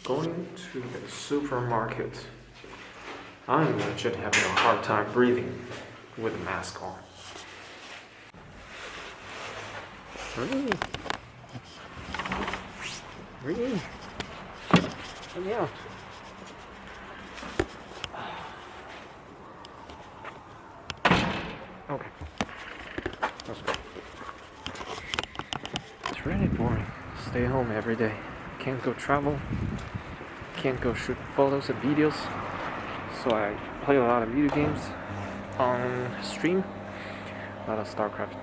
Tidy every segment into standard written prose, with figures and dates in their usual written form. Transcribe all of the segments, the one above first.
Going to the supermarket. I'm legit having a hard time breathing with a mask on. Really? Really? Let me out. Okay. Let's go. It's really boring. Stay home every day. Can't go travel. Can't go shoot photos and videos. So I play a lot of video games on stream. A lot of StarCraft.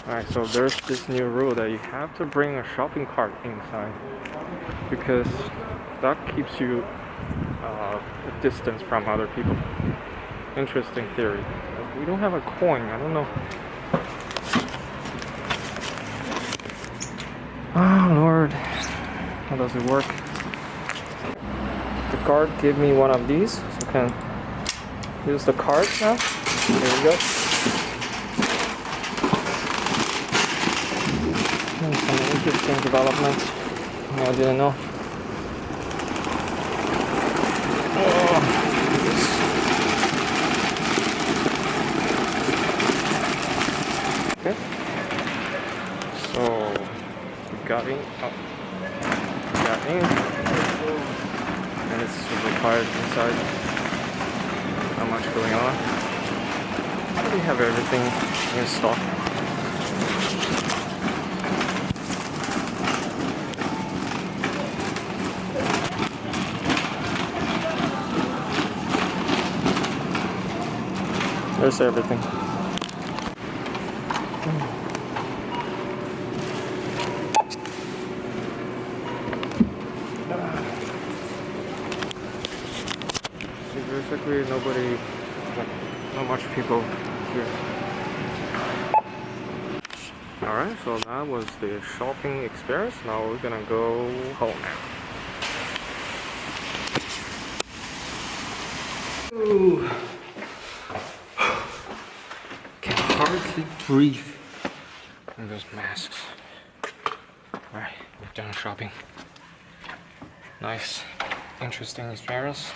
Alright, so there's this new rule that you have to bring a shopping cart inside because that keeps you a distance from other people. Interesting theory. We don't have a coin, I don't know. Oh Lord, how does it work? The guard gave me one of these, so I can use the card now. There we go. And some interesting developments I didn't know. Okay. So we got in. Got in. And it's required inside. Not much going on. We have everything in stock. There's everything. See, basically nobody, not much people here. Alright, so that was the shopping experience. Now we're gonna go home now. Ooh. Can hardly breathe in those masks. Alright, we're done shopping. Nice, interesting experience.